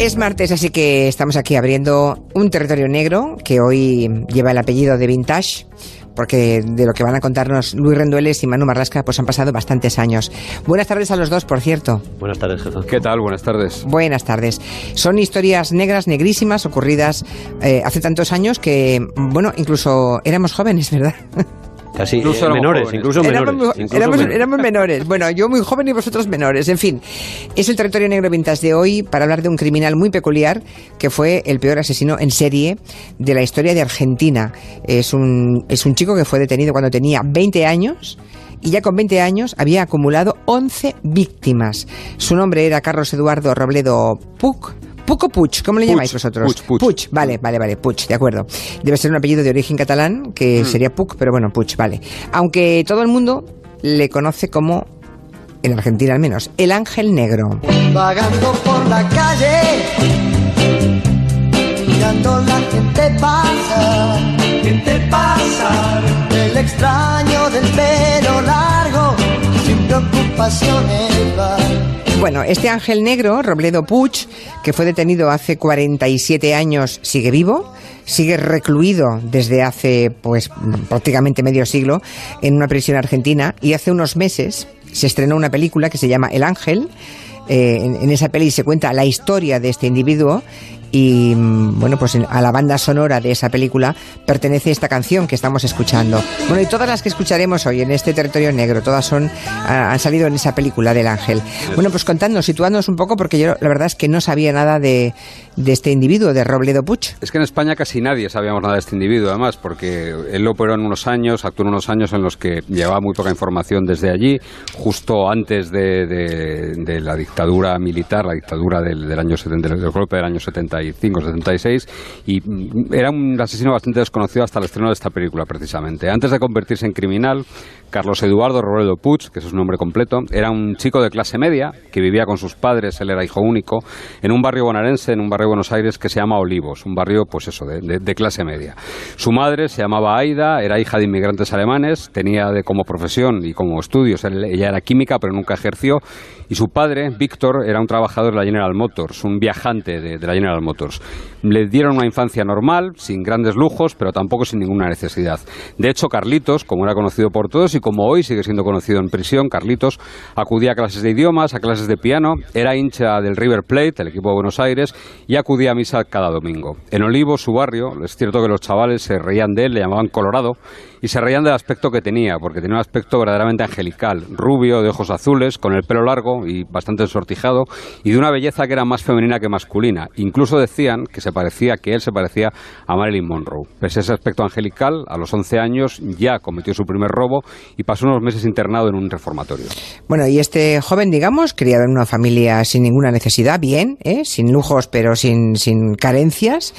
Es martes, así que estamos aquí abriendo un territorio negro que hoy lleva el apellido de Vintage, porque de lo que van a contarnos Luis Rendueles y Manu Marlasca pues han pasado bastantes años. Buenas tardes a los dos, por cierto. Buenas tardes, jefe. ¿Qué tal? Buenas tardes. Buenas tardes. Son historias negras, negrísimas, ocurridas hace tantos años que, bueno, incluso éramos jóvenes, ¿verdad? Casi menores, incluso menores. Éramos menores. Bueno, yo muy joven y vosotros menores. En fin, es el territorio negro Vintage de hoy para hablar de un criminal muy peculiar que fue el peor asesino en serie de la historia de Argentina. Es un chico que fue detenido cuando tenía 20 años y ya con 20 años había acumulado 11 víctimas. Su nombre era Carlos Eduardo Robledo Puch. ¿Puch o Puig? ¿Cómo le llamáis vosotros? Puig. Vale, Puig, de acuerdo. Debe ser un apellido de origen catalán, que sería Puig, pero bueno, Puig, vale. Aunque todo el mundo le conoce como, en Argentina al menos, el Ángel Negro. Vagando por la calle, mirando la gente pasar, el extraño del pelo largo, sin preocupaciones va. Bueno, este Ángel Negro, Robledo Puig, que fue detenido hace 47 años, sigue vivo, sigue recluido desde hace pues prácticamente medio siglo en una prisión argentina, y hace unos meses se estrenó una película que se llama El Ángel. En esa peli se cuenta la historia de este individuo y, bueno, pues a la banda sonora de esa película pertenece esta canción que estamos escuchando. Bueno, y todas las que escucharemos hoy en este territorio negro, todas han salido en esa película del Ángel. Bueno, pues situándonos un poco, porque yo la verdad es que no sabía nada de este individuo, de Robledo Puig. Es que en España casi nadie sabíamos nada de este individuo, además, porque él operó en unos años, actuó en unos años en los que llevaba muy poca información desde allí, justo antes de la dictadura militar, la dictadura del año 70, del golpe del año 75-76, y era un asesino bastante desconocido hasta el estreno de esta película, precisamente. Antes de convertirse en criminal, Carlos Eduardo Robledo Puig, que es su nombre completo, era un chico de clase media que vivía con sus padres, él era hijo único, en un barrio bonaerense, en un barrio de Buenos Aires que se llama Olivos, un barrio pues eso, de clase media. Su madre se llamaba Aida, era hija de inmigrantes alemanes, tenía como profesión y como estudios, ella era química pero nunca ejerció, y su padre, Víctor, era un trabajador de la General Motors, un viajante de la General Motors. Le dieron una infancia normal, sin grandes lujos, pero tampoco sin ninguna necesidad. De hecho, Carlitos, como era conocido por todos y como hoy sigue siendo conocido en prisión, Carlitos acudía a clases de idiomas, a clases de piano, era hincha del River Plate, el equipo de Buenos Aires, y acudía a misa cada domingo. En Olivos, su barrio, es cierto que los chavales se reían de él, le llamaban Colorado, y se reían del aspecto que tenía, porque tenía un aspecto verdaderamente angelical, rubio, de ojos azules, con el pelo largo y bastante ensortijado, y de una belleza que era más femenina que masculina. Incluso decían que él se parecía a Marilyn Monroe. Pese a ese aspecto angelical, a los 11 años ya cometió su primer robo y pasó unos meses internado en un reformatorio. Bueno, y este joven, digamos, criado en una familia sin ninguna necesidad, bien, sin lujos, pero sin carencias,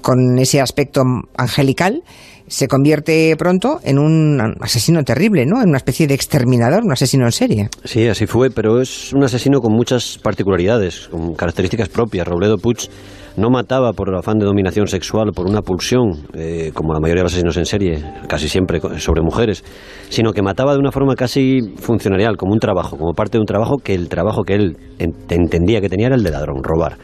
con ese aspecto angelical, se convierte pronto en un asesino terrible, ¿no? En una especie de exterminador, un asesino en serie. Sí, así fue, pero es un asesino con muchas particularidades, con características propias. Robledo Puig no mataba por afán de dominación sexual, por una pulsión, como la mayoría de los asesinos en serie, casi siempre sobre mujeres, sino que mataba de una forma casi funcionarial, como un trabajo, como parte de un trabajo que él entendía que tenía era el de ladrón, robar.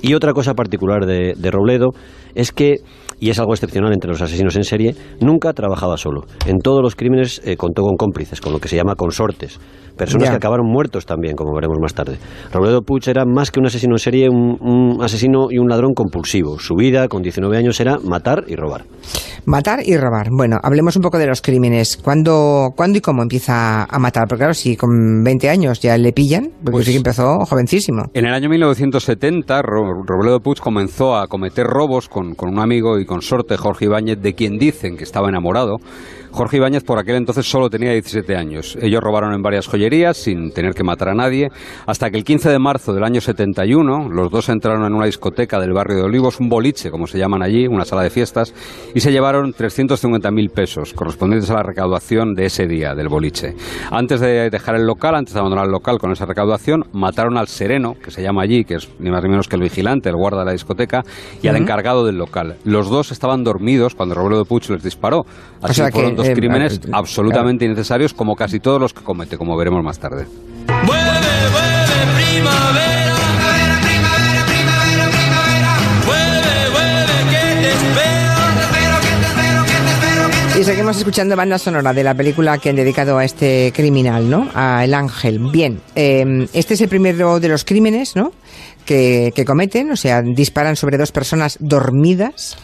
Y otra cosa particular de Robledo es que, y es algo excepcional entre los asesinos en serie, nunca trabajaba solo. En todos los crímenes contó con cómplices, con lo que se llama consortes, personas que acabaron muertos también, como veremos más tarde. Robledo Puig era más que un asesino en serie, un asesino y un ladrón compulsivo. Su vida, con 19 años, era matar y robar. Matar y robar. Bueno, hablemos un poco de los crímenes. ¿Cuándo y cómo empieza a matar? Porque claro, si con 20 años ya le pillan, porque pues sí que empezó jovencísimo. En el año 1970, Robledo Puig comenzó a cometer robos con un amigo y consorte, Jorge Ibáñez, de quien dicen que estaba enamorado. Jorge Ibáñez por aquel entonces solo tenía 17 años. Ellos robaron en varias joyerías sin tener que matar a nadie, hasta que el 15 de marzo del año 71 los dos entraron en una discoteca del barrio de Olivos, un boliche, como se llaman allí, una sala de fiestas, y se llevaron 350.000 pesos, correspondientes a la recaudación de ese día del boliche. Antes de dejar el local, antes de abandonar el local con esa recaudación, mataron al sereno, que se llama allí, que es ni más ni menos que el vigilante, el guarda de la discoteca, y al encargado del local. Los dos estaban dormidos cuando Robledo Puig les disparó. Así que fueron dos crímenes absolutamente innecesarios, como casi todos los que comete, como veremos más tarde. Vuelve, primavera, primavera, primavera, primavera, primavera. Y seguimos escuchando banda sonora de la película que han dedicado a este criminal, ¿no? A El Ángel. Bien, este es el primero de los crímenes, ¿no? Que cometen, o sea, disparan sobre dos personas dormidas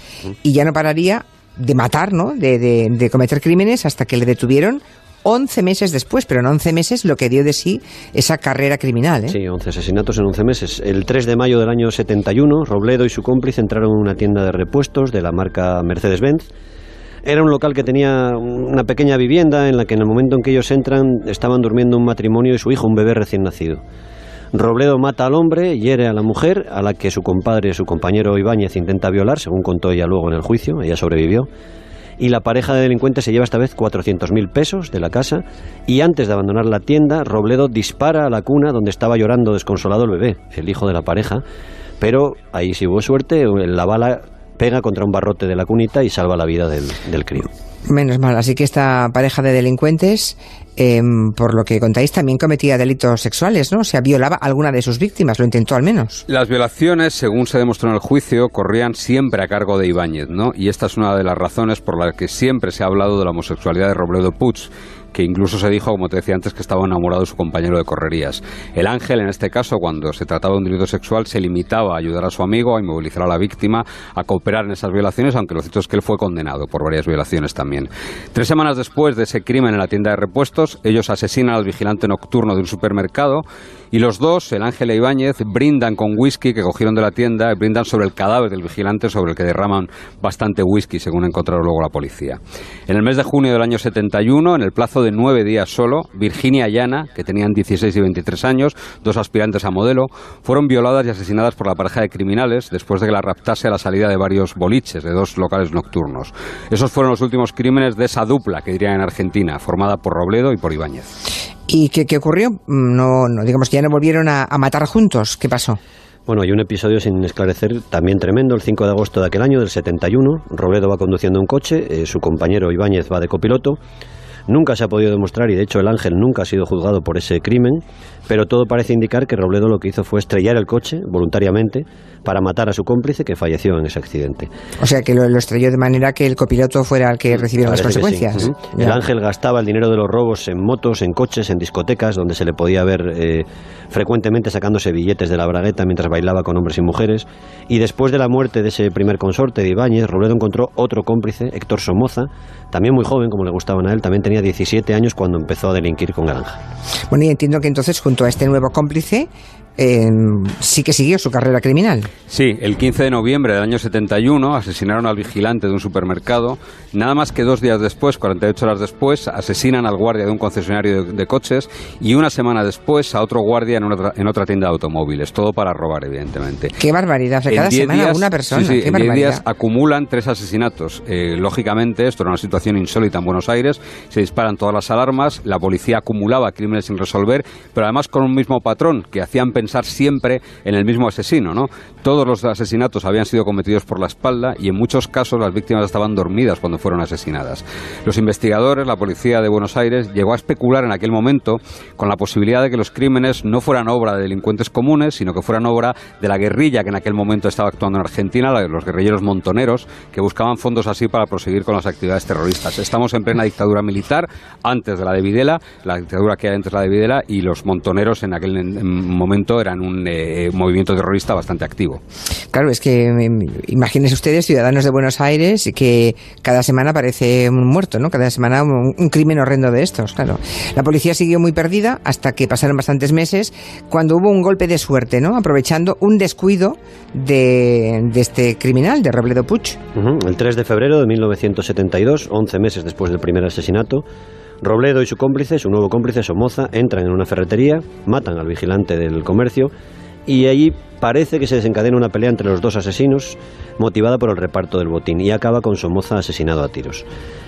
y ya no pararía de matar, ¿no? De cometer crímenes hasta que le detuvieron 11 meses después, pero en 11 meses lo que dio de sí esa carrera criminal, ¿eh? Sí, 11 asesinatos en 11 meses. El 3 de mayo del año 71, Robledo y su cómplice entraron en una tienda de repuestos de la marca Mercedes-Benz. Era un local que tenía una pequeña vivienda en la que en el momento en que ellos entran estaban durmiendo un matrimonio y su hijo, un bebé recién nacido. Robledo mata al hombre, hiere a la mujer, a la que su compadre, su compañero Ibáñez, intenta violar, según contó ella luego en el juicio. Ella sobrevivió. Y la pareja de delincuentes se lleva esta vez 400.000 pesos de la casa y antes de abandonar la tienda, Robledo dispara a la cuna donde estaba llorando desconsolado el bebé, el hijo de la pareja, pero ahí sí hubo suerte, la bala pega contra un barrote de la cunita y salva la vida del crío. Menos mal, así que esta pareja de delincuentes, por lo que contáis, también cometía delitos sexuales, ¿no? O sea, violaba a alguna de sus víctimas, lo intentó al menos. Las violaciones, según se demostró en el juicio, corrían siempre a cargo de Ibáñez, ¿no? Y esta es una de las razones por las que siempre se ha hablado de la homosexualidad de Robledo Puig, que incluso se dijo, como te decía antes, que estaba enamorado de su compañero de correrías. El Ángel, en este caso, cuando se trataba de un delito sexual, se limitaba a ayudar a su amigo, a inmovilizar a la víctima, a cooperar en esas violaciones, aunque lo cierto es que él fue condenado por varias violaciones también. 3 semanas después de ese crimen en la tienda de repuestos, ellos asesinan al vigilante nocturno de un supermercado y los dos, el Ángel e Ibáñez, brindan con whisky que cogieron de la tienda, brindan sobre el cadáver del vigilante sobre el que derraman bastante whisky, según encontraron luego la policía. En el mes de junio del año 71, en el plazo de 9 días solo, Virginia y Ana, que tenían 16 y 23 años, dos aspirantes a modelo, fueron violadas y asesinadas por la pareja de criminales después de que la raptase a la salida de varios boliches, de 2 locales nocturnos. Esos fueron los últimos crímenes de esa dupla, que dirían en Argentina, formada por Robledo y por Ibáñez. ¿Y qué ocurrió? No, digamos que ya no volvieron a matar juntos. ¿Qué pasó? Bueno, hay un episodio sin esclarecer también tremendo. El 5 de agosto de aquel año, del 71, Robledo va conduciendo un coche, su compañero Ibáñez va de copiloto. Nunca se ha podido demostrar, y de hecho el Ángel nunca ha sido juzgado por ese crimen, pero todo parece indicar que Robledo lo que hizo fue estrellar el coche voluntariamente para matar a su cómplice, que falleció en ese accidente. O sea, que lo estrelló de manera que el copiloto fuera el que recibiera las consecuencias. Sí. El Ángel gastaba el dinero de los robos en motos, en coches, en discotecas, donde se le podía ver frecuentemente sacándose billetes de la bragueta mientras bailaba con hombres y mujeres. Y después de la muerte de ese primer consorte de Ibáñez, Robledo encontró otro cómplice, Héctor Somoza, también muy joven, como le gustaban a él, también tenía 17 años cuando empezó a delinquir con el Ángel. Bueno, y entiendo que entonces, junto a este nuevo cómplice, sí que siguió su carrera criminal. Sí, el 15 de noviembre del año 71 asesinaron al vigilante de un supermercado. Nada más que 2 días después, 48 horas después, asesinan al guardia de un concesionario de coches y una semana después a otro guardia en otra tienda de automóviles. Todo para robar, evidentemente. ¡Qué barbaridad! O sea, cada semana una persona. Sí, ¡Qué en 10 barbaridad! días acumulan 3 asesinatos. Lógicamente, esto era una situación insólita en Buenos Aires. Se disparan todas las alarmas, la policía acumulaba crímenes sin resolver, pero además con un mismo patrón, que hacían pensar siempre en el mismo asesino, ¿no? Todos los asesinatos habían sido cometidos por la espalda y en muchos casos las víctimas estaban dormidas cuando fueron asesinadas. Los investigadores, la policía de Buenos Aires, llegó a especular en aquel momento con la posibilidad de que los crímenes no fueran obra de delincuentes comunes, sino que fueran obra de la guerrilla que en aquel momento estaba actuando en Argentina, los guerrilleros montoneros, que buscaban fondos así para proseguir con las actividades terroristas. Estamos en plena dictadura militar, antes de la de Videla, la dictadura que hay antes de la de Videla, y los montoneros en aquel momento eran un movimiento terrorista bastante activo. Claro, es que imagínense ustedes, ciudadanos de Buenos Aires, que cada semana aparece un muerto, ¿no? Cada semana un crimen horrendo de estos, claro. La policía siguió muy perdida hasta que pasaron bastantes meses, cuando hubo un golpe de suerte, ¿no? Aprovechando un descuido de este criminal, de Robledo Puig. El 3 de febrero de 1972, 11 meses después del primer asesinato, Robledo y su cómplice, su nuevo cómplice Somoza, entran en una ferretería, matan al vigilante del comercio y allí parece que se desencadena una pelea entre los dos asesinos motivada por el reparto del botín y acaba con Somoza asesinado a tiros.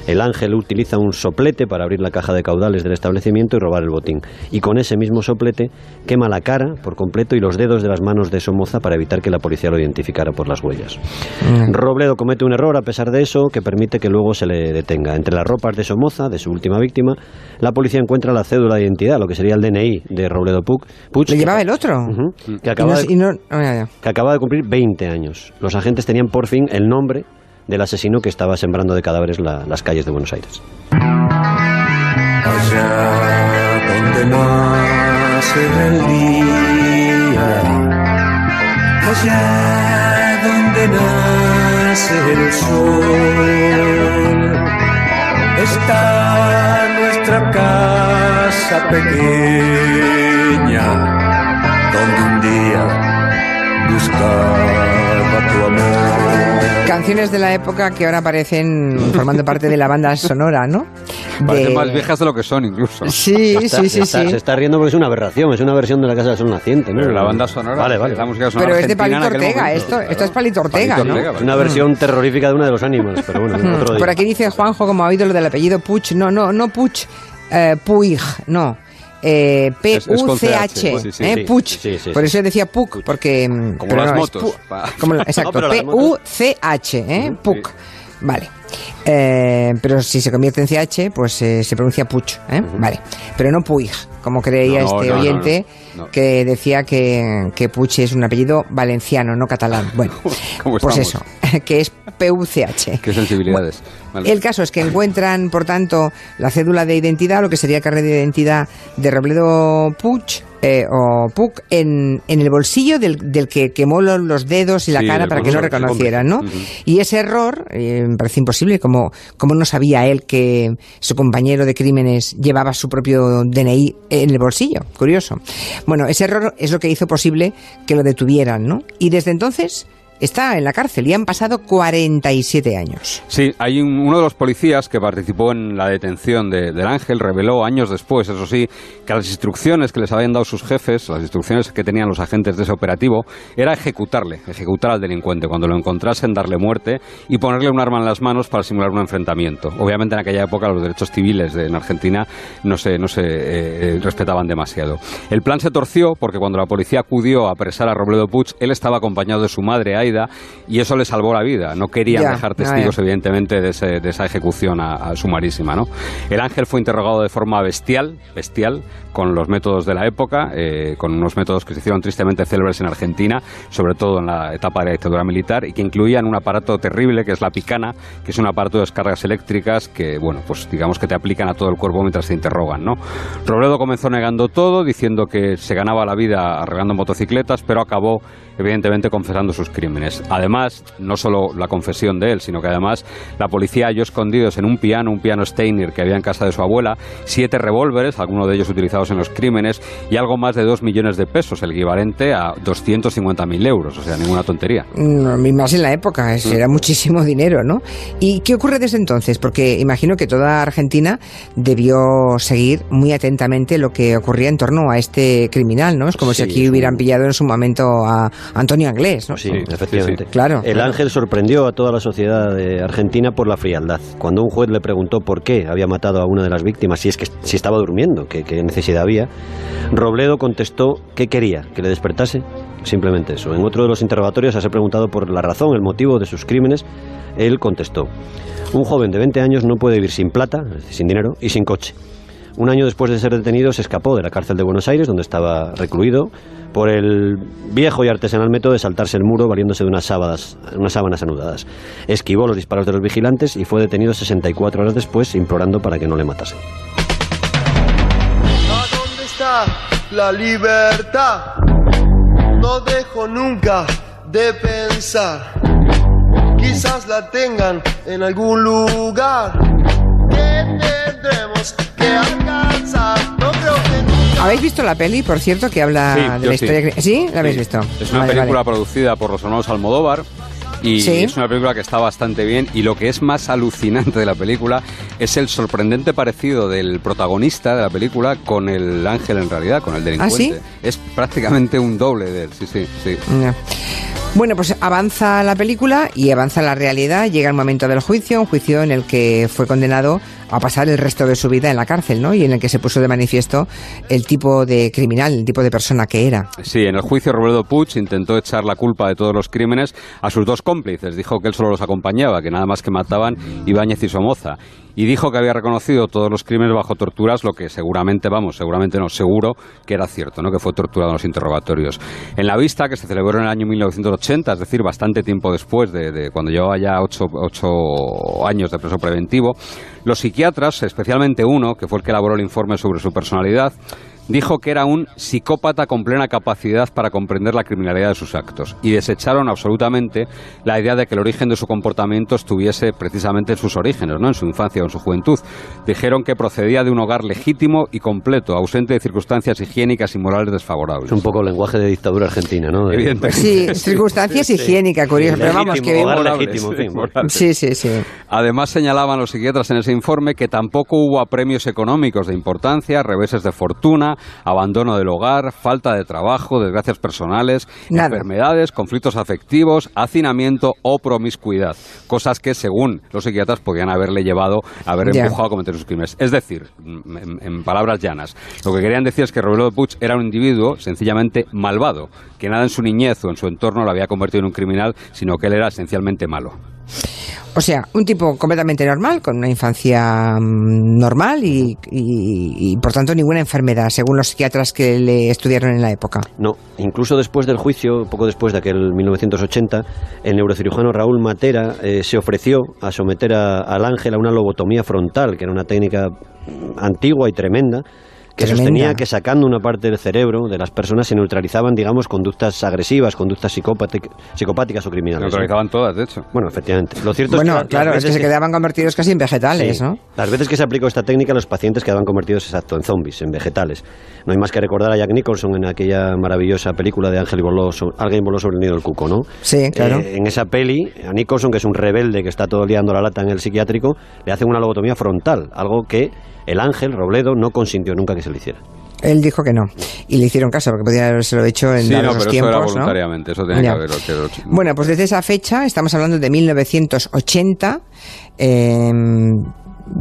El Ángel utiliza un soplete para abrir la caja de caudales del establecimiento y robar el botín, y con ese mismo soplete quema la cara por completo y los dedos de las manos de Somoza para evitar que la policía lo identificara por las huellas. Robledo comete un error a pesar de eso que permite que luego se le detenga. Entre las ropas de Somoza, de su última víctima, la policía encuentra la cédula de identidad, lo que sería el DNI de Robledo Puig. ¿Lo llevaba el otro? Que acaba de cumplir 20 años. Los agentes tenían por fin el nombre del asesino que estaba sembrando de cadáveres las calles de Buenos Aires. Allá donde nace el día, allá donde nace el sol, está nuestra casa pequeña, donde un día buscaba tu amor. Canciones de la época que ahora aparecen formando parte de la banda sonora, ¿no? Parecen más viejas de lo que son, incluso. Sí. Se está riendo porque es una aberración, es una versión de La Casa del Sol Naciente, ¿no? Pero la banda sonora, vale. la música sonora Pero es de argentina Palito en aquel Ortega, momento. esto es Palito Ortega, Palito ¿no? Ortega, Es una versión terrorífica de uno de los Animals, pero bueno, otro día. Por aquí dice Juanjo, como ha oído lo del apellido Puig, no Puig, Puig, no. P-U-C-H, sí. Puig. Sí. Por eso decía Puig, porque... Como pero las no, motos. Exacto, No, pero las P-U-C-H, Puig. Vale. Pero si se convierte en CH, pues se pronuncia Puig, Vale. Pero no Puig, como creía oyente, no. que decía que Puig es un apellido valenciano, no catalán. Bueno, ¿Cómo pues estamos? eso, que es P-U-C-H. Qué sensibilidades. Vale. El caso es que encuentran, por tanto, la cédula de identidad, lo que sería el carnet de identidad de Robledo Puig, o Puig, en el bolsillo del que quemó los dedos y la Sí, cara del para que no bolsillo, reconocieran, ¿no? Ujú. Y ese error me parece imposible, como no sabía él que su compañero de crímenes llevaba su propio DNI en el bolsillo. Curioso. Bueno, ese error es lo que hizo posible que lo detuvieran, ¿no? Y desde entonces está en la cárcel y han pasado 47 años. Sí, hay uno de los policías que participó en la detención del Ángel reveló años después, eso sí, que las instrucciones que les habían dado sus jefes, las instrucciones que tenían los agentes de ese operativo, era ejecutar al delincuente, cuando lo encontrasen, darle muerte y ponerle un arma en las manos para simular un enfrentamiento. Obviamente en aquella época los derechos civiles en Argentina no se respetaban demasiado. El plan se torció porque cuando la policía acudió a apresar a Robledo Puig, él estaba acompañado de su madre, Aida, y eso le salvó la vida. No querían dejar testigos, evidentemente, de esa ejecución sumarísima, ¿no? El Ángel fue interrogado de forma bestial, con los métodos de la época, con unos métodos que se hicieron tristemente célebres en Argentina, sobre todo en la etapa de la dictadura militar, y que incluían un aparato terrible, que es la picana, que es un aparato de descargas eléctricas que, bueno, pues digamos que te aplican a todo el cuerpo mientras te interrogan, ¿no? Robledo comenzó negando todo, diciendo que se ganaba la vida arreglando motocicletas, pero acabó, evidentemente, confesando sus crímenes. Además, no solo la confesión de él, sino que además la policía halló escondidos en un piano Steiner que había en casa de su abuela, 7 revólveres, algunos de ellos utilizados en los crímenes, y algo más de 2 millones de pesos, el equivalente a 250.000 euros, o sea, ninguna tontería. Más en la época, era muchísimo dinero, ¿no? ¿Y qué ocurre desde entonces? Porque imagino que toda Argentina debió seguir muy atentamente lo que ocurría en torno a este criminal, ¿no? Es como si aquí hubieran pillado en su momento a Antonio Anglés, ¿no? Sí, efectivamente. Sí. Claro. El Ángel sorprendió a toda la sociedad argentina por la frialdad. Cuando un juez le preguntó por qué había matado a una de las víctimas, si estaba durmiendo, qué necesidad había, Robledo contestó que quería, que le despertase, simplemente eso. En otro de los interrogatorios, a ser preguntado por la razón, el motivo de sus crímenes, él contestó: un joven de 20 años no puede vivir sin plata, es decir, sin dinero, y sin coche. Un año después de ser detenido, se escapó de la cárcel de Buenos Aires, donde estaba recluido, por el viejo y artesanal método de saltarse el muro valiéndose de unas sábanas anudadas. Esquivó los disparos de los vigilantes y fue detenido 64 horas después, implorando para que no le matasen. ¿A dónde está la libertad? No dejo nunca de pensar. Quizás la tengan en algún lugar que tendremos que alcanzar. No creo que nunca. ¿Habéis visto la peli, por cierto, que habla de la historia? ¿Sí? ¿La habéis visto? Es una película producida por los hermanos Almodóvar. Y es una película que está bastante bien, y lo que es más alucinante de la película es el sorprendente parecido del protagonista de la película con el Ángel en realidad, con el delincuente. ¿Ah, sí? Es prácticamente un doble de él, sí. No. Bueno, pues avanza la película y avanza la realidad, llega el momento del juicio, un juicio en el que fue condenado a pasar el resto de su vida en la cárcel, ¿no? Y en el que se puso de manifiesto el tipo de criminal, el tipo de persona que era. Sí, en el juicio Robledo Puig intentó echar la culpa de todos los crímenes a sus dos cómplices. Dijo que él solo los acompañaba, que nada más que mataban Ibáñez y Somoza. y dijo que había reconocido todos los crímenes bajo torturas, lo que seguramente no, seguro que era cierto, ¿no? Que fue torturado en los interrogatorios. En la vista, que se celebró en el año 1980, es decir, bastante tiempo después de cuando llevaba ya 8 años de preso preventivo, los psiquiatras, especialmente uno, que fue el que elaboró el informe sobre su personalidad, dijo que era un psicópata con plena capacidad para comprender la criminalidad de sus actos y desecharon absolutamente la idea de que el origen de su comportamiento estuviese precisamente en sus orígenes, ¿no? En su infancia o en su juventud. Dijeron que procedía de un hogar legítimo y completo, ausente de circunstancias higiénicas y morales desfavorables. Es un poco el lenguaje de dictadura argentina, ¿no? Evidentemente. Sí, circunstancias higiénicas, curioso, pero vamos, que hogar legítimo, en fin. Sí. Además señalaban los psiquiatras en ese informe que tampoco hubo apremios económicos de importancia, reveses de fortuna, abandono del hogar, falta de trabajo, desgracias personales, enfermedades, conflictos afectivos, hacinamiento o promiscuidad. Cosas que, según los psiquiatras, podían haberle llevado a haber empujado a cometer sus crímenes. Es decir, en palabras llanas, lo que querían decir es que Robledo Puig era un individuo sencillamente malvado, que nada en su niñez o en su entorno lo había convertido en un criminal, sino que él era esencialmente malo. O sea, un tipo completamente normal, con una infancia normal y por tanto ninguna enfermedad, según los psiquiatras que le estudiaron en la época. No, incluso después del juicio, poco después de aquel 1980, el neurocirujano Raúl Matera se ofreció a someter al Ángel a una lobotomía frontal, que era una técnica antigua y tremenda, que sostenía que sacando una parte del cerebro de las personas se neutralizaban, digamos, conductas agresivas, conductas psicopáticas o criminales. Se neutralizaban todas, de hecho. Bueno, efectivamente. Lo cierto es que se quedaban convertidos casi en vegetales, sí, ¿no? Las veces que se aplicó esta técnica, los pacientes quedaban convertidos, exacto, en zombies, en vegetales. No hay más que recordar a Jack Nicholson en aquella maravillosa película de Alguien voló sobre el nido del cuco, ¿no? Sí, claro. En esa peli, a Nicholson, que es un rebelde que está todo el día dando la lata en el psiquiátrico, le hacen una lobotomía frontal, algo que el Ángel, Robledo, no consintió nunca que se le hiciera. Él dijo que no. Y le hicieron caso, porque podía haberse lo hecho en dados pero tiempos, eso era voluntariamente, ¿no? Eso tenía que haberlo. Bueno, pues desde esa fecha, estamos hablando de 1980,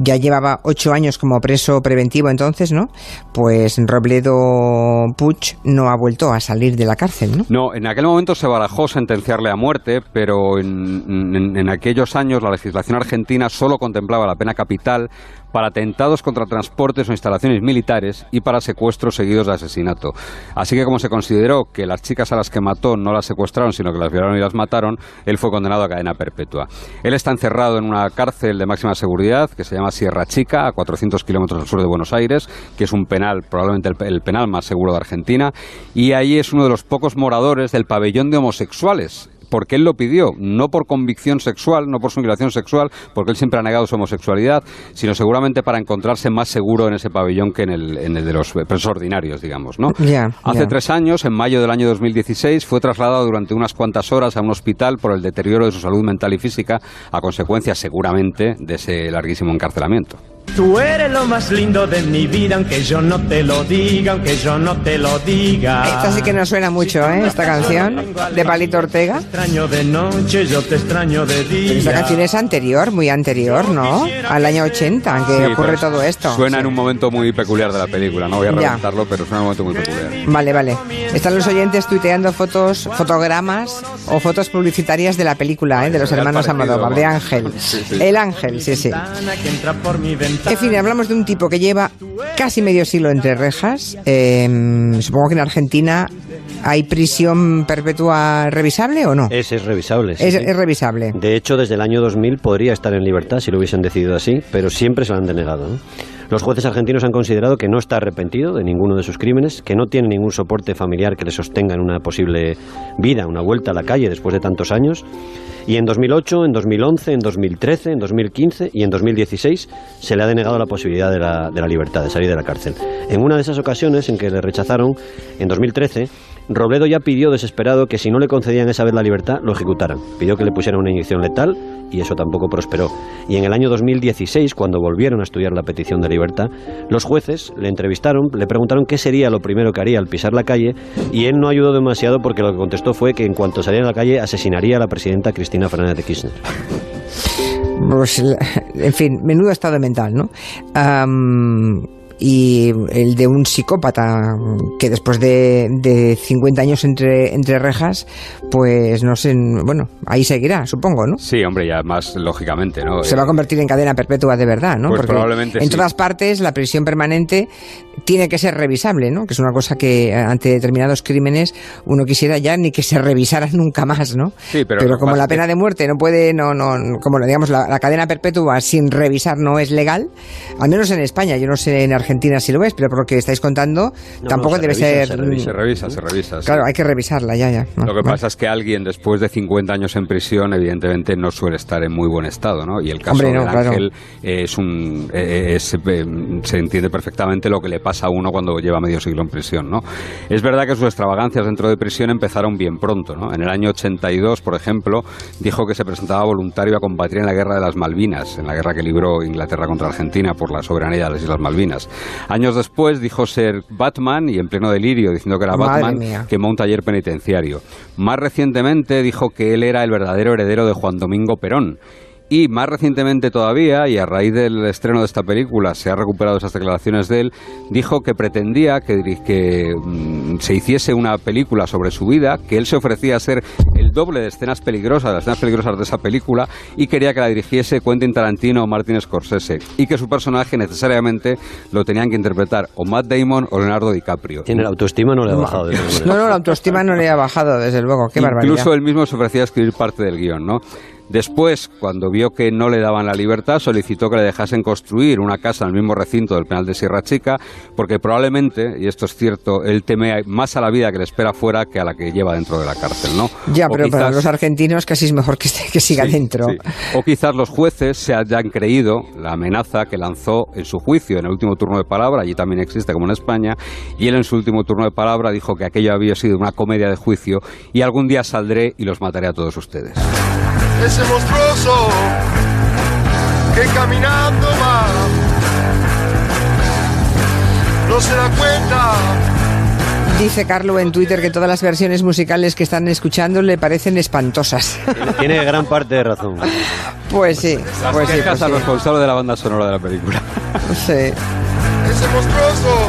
ya llevaba 8 años como preso preventivo entonces, ¿no? Pues Robledo Puig no ha vuelto a salir de la cárcel, ¿no? No, en aquel momento se barajó sentenciarle a muerte, pero en aquellos años la legislación argentina solo contemplaba la pena capital para atentados contra transportes o instalaciones militares y para secuestros seguidos de asesinato. Así que como se consideró que las chicas a las que mató no las secuestraron, sino que las violaron y las mataron, él fue condenado a cadena perpetua. Él está encerrado en una cárcel de máxima seguridad que se llama Sierra Chica, a 400 kilómetros al sur de Buenos Aires, que es un penal, probablemente el penal más seguro de Argentina, y ahí es uno de los pocos moradores del pabellón de homosexuales, porque él lo pidió, no por convicción sexual, no por su inclinación sexual, porque él siempre ha negado su homosexualidad, sino seguramente para encontrarse más seguro en ese pabellón que en el de los presos ordinarios, digamos, ¿no? Hace 3 años, en mayo del año 2016, fue trasladado durante unas cuantas horas a un hospital por el deterioro de su salud mental y física, a consecuencia seguramente de ese larguísimo encarcelamiento. Tú eres lo más lindo de mi vida, aunque yo no te lo diga, aunque yo no te lo diga. Esta sí que nos suena mucho, ¿eh? Esta canción de Palito Ortega. Te extraño de noche, yo te extraño de día. Pero esta canción es anterior, muy anterior, ¿no? Al año 80, en que ocurre todo esto. Suena en un momento muy peculiar de la película, no voy a reventarlo, pero suena en un momento muy peculiar. Vale. Están los oyentes tuiteando fotos, fotogramas o fotos publicitarias de la película, de los hermanos Almodóvar, de Ángel. El Ángel, sí. En fin, hablamos de un tipo que lleva casi medio siglo entre rejas. Supongo que en Argentina hay prisión perpetua revisable o no. Es revisable. Sí, es revisable. De hecho, desde el año 2000 podría estar en libertad si lo hubiesen decidido así, pero siempre se lo han denegado, ¿no? Los jueces argentinos han considerado que no está arrepentido de ninguno de sus crímenes, que no tiene ningún soporte familiar que le sostenga en una posible vida, una vuelta a la calle después de tantos años. Y en 2008, en 2011, en 2013, en 2015 y en 2016 se le ha denegado la posibilidad de la libertad, de salir de la cárcel. En una de esas ocasiones en que le rechazaron, en 2013, Robledo ya pidió desesperado que si no le concedían esa vez la libertad, lo ejecutaran. Pidió que le pusieran una inyección letal y eso tampoco prosperó. Y en el año 2016, cuando volvieron a estudiar la petición de libertad, los jueces le entrevistaron, le preguntaron qué sería lo primero que haría al pisar la calle y él no ayudó demasiado porque lo que contestó fue que en cuanto saliera a la calle asesinaría a la presidenta Cristina Fernández de Kirchner. Pues, en fin, menudo estado mental, ¿no? y el de un psicópata que después de 50 años entre rejas, pues no sé, bueno, ahí seguirá, supongo, ¿no? Sí, hombre, ya más lógicamente, ¿no? Se va a convertir en cadena perpetua de verdad, ¿no? Pues porque probablemente en sí. todas partes la prisión permanente tiene que ser revisable, ¿no? Que es una cosa que ante determinados crímenes uno quisiera ya ni que se revisara nunca más, ¿no? Sí, pero como la pena de muerte no puede, como digamos, la cadena perpetua sin revisar no es legal, al menos en España, yo no sé en Argentina si lo es, pero por lo que estáis contando, tampoco debe ser... Se revisa. Claro, sí. hay que revisarla, ya. Lo que pasa es que alguien después de 50 años en prisión, evidentemente no suele estar en muy buen estado, ¿no? Y el caso de Ángel se entiende perfectamente lo que le pasa a uno cuando lleva medio siglo en prisión, ¿no? Es verdad que sus extravagancias dentro de prisión empezaron bien pronto, ¿no? En el año 82, por ejemplo, dijo que se presentaba voluntario a combatir en la guerra de las Malvinas, en la guerra que libró Inglaterra contra Argentina por la soberanía de las Islas Malvinas. Años después dijo ser Batman y en pleno delirio, diciendo que era Batman, quemó un taller penitenciario. Más recientemente dijo que él era el verdadero heredero de Juan Domingo Perón. Y más recientemente todavía, y a raíz del estreno de esta película se han recuperado esas declaraciones de él, dijo que pretendía que se hiciese una película sobre su vida, que él se ofrecía a ser el doble de las escenas peligrosas de esa película, y quería que la dirigiese Quentin Tarantino o Martin Scorsese, y que su personaje necesariamente lo tenían que interpretar o Matt Damon o Leonardo DiCaprio. Tiene la autoestima, no le ha bajado. No, la autoestima no le ha bajado, desde luego, qué barbaridad. Incluso él mismo se ofrecía a escribir parte del guión, ¿no? Después, cuando vio que no le daban la libertad, solicitó que le dejasen construir una casa en el mismo recinto del penal de Sierra Chica, porque probablemente, y esto es cierto, él teme más a la vida que le espera fuera que a la que lleva dentro de la cárcel, ¿no? Ya, pero para los argentinos casi es mejor que siga dentro. Sí. O quizás los jueces se hayan creído la amenaza que lanzó en su juicio en el último turno de palabra, allí también existe como en España, y él en su último turno de palabra dijo que aquello había sido una comedia de juicio y algún día saldré y los mataré a todos ustedes. Ese monstruoso que caminando va, no se da cuenta. Dice Carlo en Twitter que todas las versiones musicales que están escuchando le parecen espantosas. Tiene gran parte de razón. Pues sí. Las quejas al responsable de la banda sonora de la película. Sí. Ese monstruoso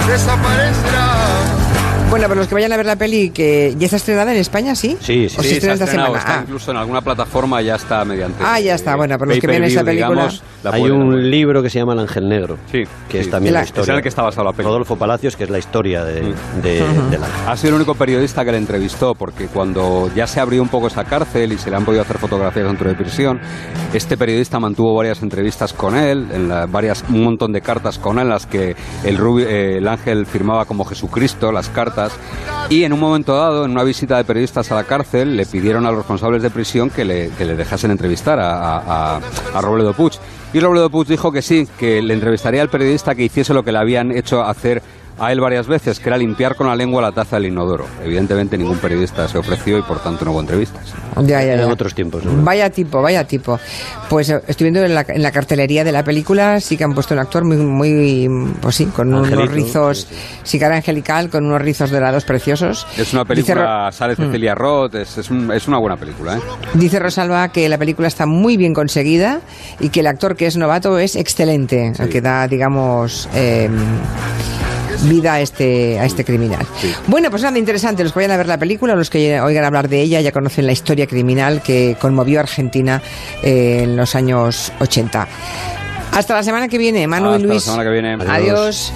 desaparecerá. Bueno, pero los que vayan a ver la peli, que ya está estrenada en España, ¿sí? Sí, ¿O se estrena esta semana? Está incluso en alguna plataforma, ya está mediante... ya está, bueno, pero los que ven esa película... Hay un libro que se llama El Ángel Negro, que es también la historia. Es en el que está basado la película. Rodolfo Palacios, que es la historia del Ángel. Ha sido el único periodista que le entrevistó, porque cuando ya se abrió un poco esa cárcel y se le han podido hacer fotografías dentro de prisión, este mantuvo varias entrevistas con él, un montón de cartas con él, en las que el Ángel firmaba como Jesucristo las cartas, y en un momento dado, en una visita de periodistas a la cárcel, le pidieron a los responsables de prisión que le dejasen entrevistar a Robledo Puig. Y Robledo Puig dijo que sí, que le entrevistaría al periodista que hiciese lo que le habían hecho hacer a él varias veces, que era limpiar con la lengua la taza del inodoro. Evidentemente ningún periodista se ofreció y por tanto no hubo entrevistas. Ya. En otros tiempos, ¿no? Vaya tipo. Pues estoy viendo en la cartelería de la película, sí que han puesto un actor muy pues sí, con unos rizos, sí, cara angelical, con unos rizos dorados preciosos. Es una película, sale Cecilia Roth, es una buena película, ¿eh? Dice Rosalba que la película está muy bien conseguida y que el actor que es novato es excelente, sí, que da, digamos... vida a este criminal. Sí. Bueno, pues nada, interesante. Los que vayan a ver la película, los que oigan hablar de ella, ya conocen la historia criminal que conmovió a Argentina en los años 80. Hasta la semana que viene, Manu y Luis. Hasta la semana que viene. Adiós.